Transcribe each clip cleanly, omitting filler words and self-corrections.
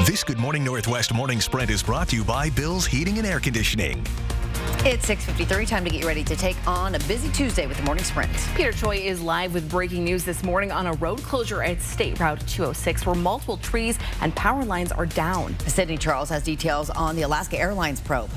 This Good Morning Northwest morning spread is brought to you by Bill's Heating and Air Conditioning. It's 6:53, time to get you ready to take on a busy Tuesday with the Morning Sprint. Peter Choi is live with breaking news this morning on a road closure at State Route 206 where multiple trees and power lines are down. Sydney Charles has details on the Alaska Airlines probe.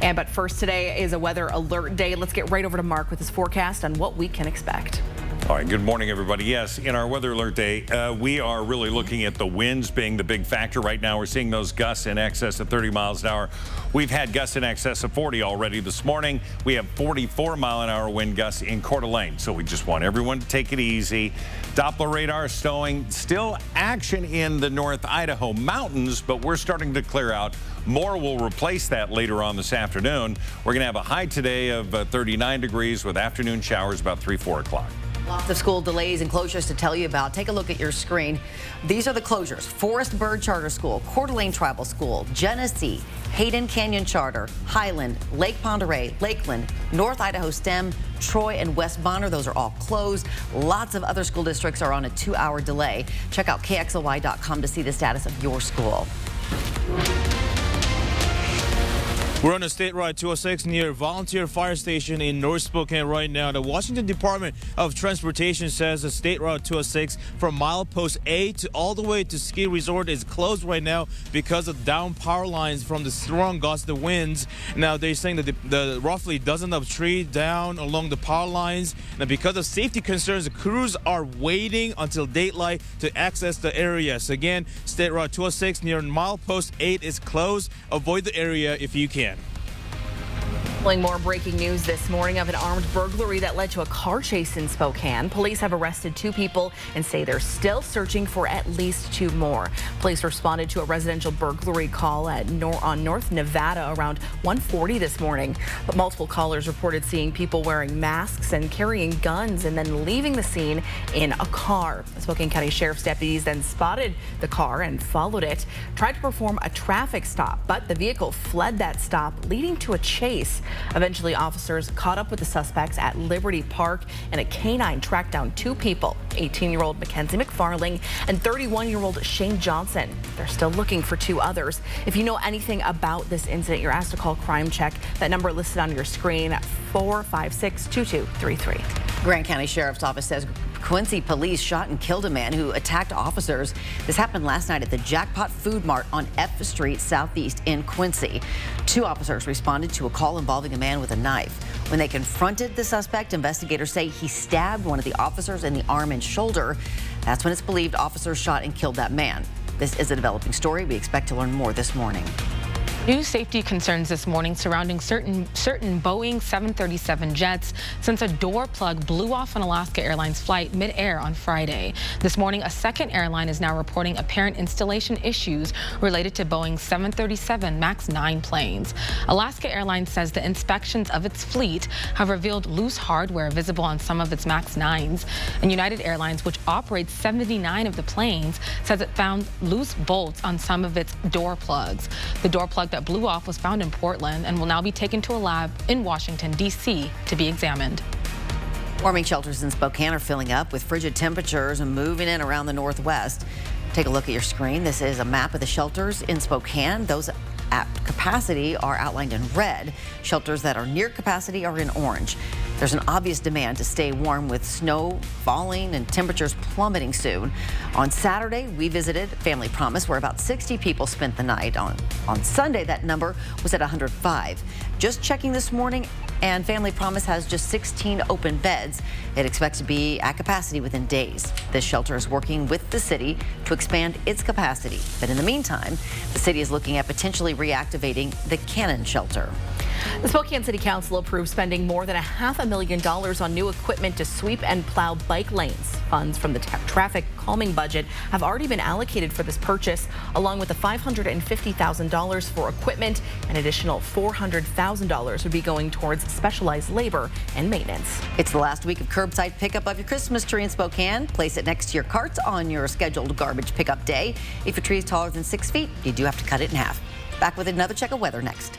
But first, today is a weather alert day. Let's get right over to Mark with his forecast on what we can expect. All right, good morning, everybody. Yes, in our weather alert day, we are really looking at the winds being the big factor right now. We're seeing those gusts in excess of 30 miles an hour. We've had gusts in excess of 40 already this morning. We have 44-mile-an-hour wind gusts in Coeur d'Alene, so we just want everyone to take it easy. Doppler radar stowing, still action in the North Idaho mountains, but we're starting to clear out. More will replace that later on this afternoon. We're going to have a high today of 39 degrees with afternoon showers about 3-4 o'clock. Lots of school delays and closures to tell you about. Take a look at your screen. These are the closures: Forest Bird Charter School, Coeur d'Alene Tribal School, Genesee, Hayden Canyon Charter, Highland, Lake Pend Oreille, Lakeland, North Idaho STEM, Troy, and West Bonner. Those are all closed. Lots of other school districts are on a 2-hour delay. Check out KXLY.com to see the status of your school. We're on a State Route 206 near Volunteer Fire Station in North Spokane right now. The Washington Department of Transportation says the State Route 206 from milepost A to all the way to Ski Resort is closed right now because of down power lines from the strong gust of winds. Now they're saying that the roughly dozen of trees down along the power lines. Now because of safety concerns, the crews are waiting until daylight to access the area. So again, State Route 206 near milepost 8 is closed. Avoid the area if you can. More breaking news this morning of an armed burglary that led to a car chase in Spokane. Police have arrested 2 people and say they're still searching for at least 2 more. Police responded to a residential burglary call on North Nevada around 1:40 this morning. But multiple callers reported seeing people wearing masks and carrying guns and then leaving the scene in a car. The Spokane County Sheriff's deputies then spotted the car and followed it, tried to perform a traffic stop, but the vehicle fled that stop, leading to a chase. Eventually, officers caught up with the suspects at Liberty Park, and a canine tracked down 2 people, 18-year-old Mackenzie McFarling and 31-year-old Shane Johnson. They're still looking for 2 others. If you know anything about this incident, you're asked to call Crime Check. That number listed on your screen, 456-2233. Grand County Sheriff's Office says Quincy police shot and killed a man who attacked officers. This happened last night at the Jackpot Food Mart on F Street Southeast in Quincy. 2 officers responded to a call involving a man with a knife. When they confronted the suspect, investigators say he stabbed one of the officers in the arm and shoulder. That's when it's believed officers shot and killed that man. This is a developing story. We expect to learn more this morning. New safety concerns this morning surrounding certain Boeing 737 jets since a door plug blew off an Alaska Airlines flight mid-air on Friday. This morning, a second airline is now reporting apparent installation issues related to Boeing 737 MAX 9 planes. Alaska Airlines says the inspections of its fleet have revealed loose hardware visible on some of its MAX 9s. And United Airlines, which operates 79 of the planes, says it found loose bolts on some of its door plugs. The door plug that blew off was found in Portland and will now be taken to a lab in Washington, D.C. to be examined. Warming shelters in Spokane are filling up with frigid temperatures and moving in around the Northwest. Take a look at your screen. This is a map of the shelters in Spokane. Those at capacity are outlined in red. Shelters that are near capacity are in orange. There's an obvious demand to stay warm with snow falling and temperatures plummeting soon. On Saturday, we visited Family Promise, where about 60 people spent the night. On Sunday, that number was at 105. Just checking this morning, and Family Promise has just 16 open beds. It expects to be at capacity within days. This shelter is working with the city to expand its capacity. But in the meantime, the city is looking at potentially reactivating the Cannon shelter. The Spokane City Council approved spending more than $500,000 on new equipment to sweep and plow bike lanes. Funds from the traffic calming budget have already been allocated for this purchase, along with the $550,000 for equipment. An additional $400,000 would be going towards specialized labor and maintenance. It's the last week of curbside pickup of your Christmas tree in Spokane. Place it next to your carts on your scheduled garbage pickup day. If your tree is taller than 6 feet, you do have to cut it in half. Back with another check of weather next.